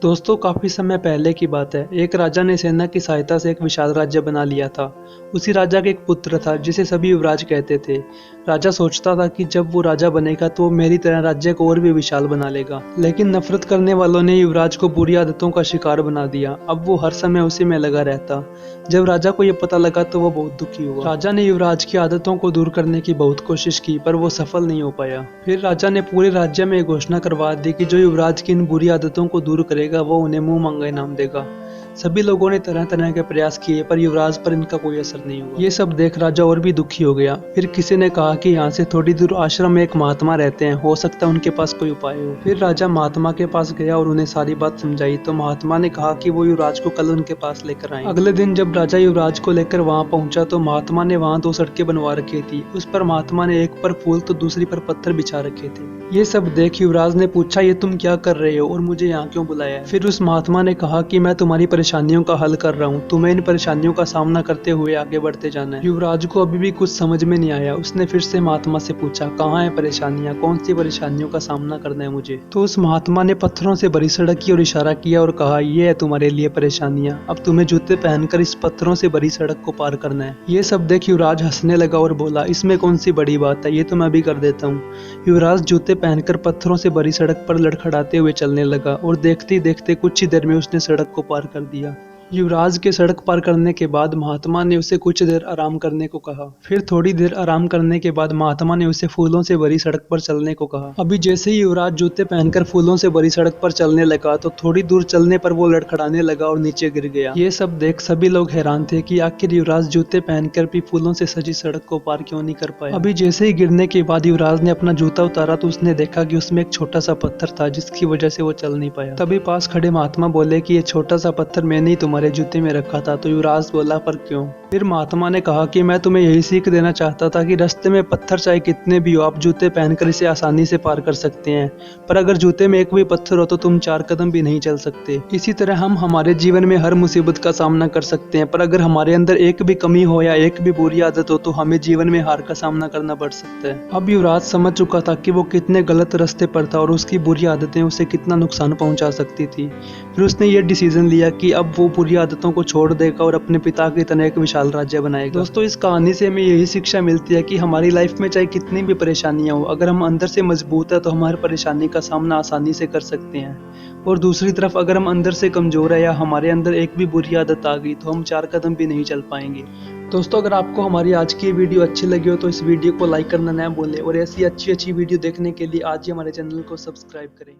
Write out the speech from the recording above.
दोस्तों काफी समय पहले की बात है। एक राजा ने सेना की सहायता से एक विशाल राज्य बना लिया था। उसी राजा का एक पुत्र था जिसे सभी युवराज कहते थे। राजा सोचता था कि जब वो राजा बनेगा तो वो मेरी तरह राज्य को और भी विशाल बना लेगा। लेकिन नफरत करने वालों ने युवराज को बुरी आदतों का शिकार बना दिया। अब वो हर समय उसी में लगा रहता। जब राजा को ये पता लगा तो वो बहुत दुखी हुआ। राजा ने युवराज की आदतों को दूर करने की बहुत कोशिश की पर वो सफल नहीं हो पाया। फिर राजा ने पूरे राज्य में घोषणा करवा दी कि जो युवराज की इन बुरी आदतों को दूर करेगा वो उन्हें मुंह मांगा इनाम देगा। सभी लोगों ने तरह तरह के प्रयास किए पर युवराज पर इनका कोई असर नहीं हुआ। ये सब देख राजा और भी दुखी हो गया। फिर किसी ने कहा कि यहाँ से थोड़ी दूर आश्रम में एक महात्मा रहते हैं, हो सकता है उनके पास कोई उपाय हो। फिर राजा महात्मा के पास गया और उन्हें सारी बात समझाई तो महात्मा ने कहा कि वो युवराज को कल उनके पास लेकर आए। अगले दिन जब राजा युवराज को लेकर वहाँ पहुंचा तो महात्मा ने वहाँ दो सड़कें बनवा रखी थी। उस पर महात्मा ने एक पर फूल तो दूसरी पर पत्थर बिछा रखे थे। ये सब देख युवराज ने पूछा, ये तुम क्या कर रहे हो और मुझे यहाँ क्यों बुलाया है? फिर उस महात्मा ने कहा कि मैं तुम्हारी परेशानियों का हल कर रहा हूँ, तुम्हें इन परेशानियों का सामना करते हुए आगे बढ़ते जाना है। युवराज को अभी भी कुछ समझ में नहीं आया। उसने फिर से महात्मा से पूछा, कहाँ है परेशानियाँ, कौन सी परेशानियों का सामना करना है मुझे? तो उस महात्मा ने पत्थरों से भरी सड़क की ओर इशारा किया और कहा, ये है तुम्हारे लिए परेशानियाँ, अब तुम्हें जूते पहनकर इस पत्थरों से भरी सड़क को पार करना है। ये सब देख युवराज हंसने लगा और बोला, इसमें कौन सी बड़ी बात है, ये तो मैं भी कर देता हूँ। युवराज जूते पहनकर पत्थरों से भरी सड़क पर लड़खड़ाते हुए चलने लगा और देखते ही देखते कुछ ही देर में उसने सड़क को पार कर दिया। युवराज के सड़क पार करने के बाद महात्मा ने उसे कुछ देर आराम करने को कहा। फिर थोड़ी देर आराम करने के बाद महात्मा ने उसे फूलों से भरी सड़क पर चलने को कहा। अभी जैसे ही युवराज जूते पहनकर फूलों से भरी सड़क पर चलने लगा तो थोड़ी दूर चलने पर वो लड़खड़ाने लगा और नीचे गिर गया। ये सब देख सभी लोग हैरान थे कि आखिर युवराज जूते पहनकर भी फूलों से सजी सड़क को पार क्यों नहीं कर पाया। अभी जैसे ही गिरने के बाद युवराज ने अपना जूता उतारा तो उसने देखा कि उसमें एक छोटा सा पत्थर था जिसकी वजह से वो चल नहीं पाया। तभी पास खड़े महात्मा बोले कि ये छोटा सा पत्थर मैंने ही तुम्हारे जूते में रखा था। तो युवराज बोला, पर क्यों? फिर महात्मा ने कहा कि मैं तुम्हें यही सीख देना चाहता था कि रास्ते में पत्थर चाहे कितने भी हो, आप जूते पहनकर इसे आसानी से पार कर सकते हैं, पर अगर जूते में एक भी पत्थर हो तो तुम 4 कदम भी नहीं चल सकते। इसी तरह हम हमारे जीवन में हर मुसीबत का सामना कर सकते हैं, पर अगर हमारे अंदर एक भी कमी हो या एक भी बुरी आदत हो तो हमें जीवन में हार का सामना करना पड़ सकता है। अब युवराज समझ चुका था कि वो कितने गलत रास्ते पर था और उसकी बुरी आदतें उसे कितना नुकसान पहुंचा सकती थी। फिर उसने ये डिसीजन लिया कि अब वो बुरी आदतों को छोड़ देगा और अपने पिता की तरह एक विशाल राज्य बनाएगा। दोस्तों इस कहानी से हमें यही शिक्षा मिलती है कि हमारी लाइफ में चाहे कितनी भी परेशानियां हो, अगर हम अंदर से मजबूत है तो हमारी परेशानी का सामना आसानी से कर सकते हैं। और दूसरी तरफ अगर हम अंदर से कमजोर है या हमारे अंदर एक भी बुरी आदत आ गई तो हम 4 कदम भी नहीं चल पाएंगे। दोस्तों अगर आपको हमारी आज की वीडियो अच्छी लगी हो तो इस वीडियो को लाइक करना ना भूलें और ऐसी अच्छी वीडियो देखने के लिए आज ही हमारे चैनल को सब्सक्राइब करें।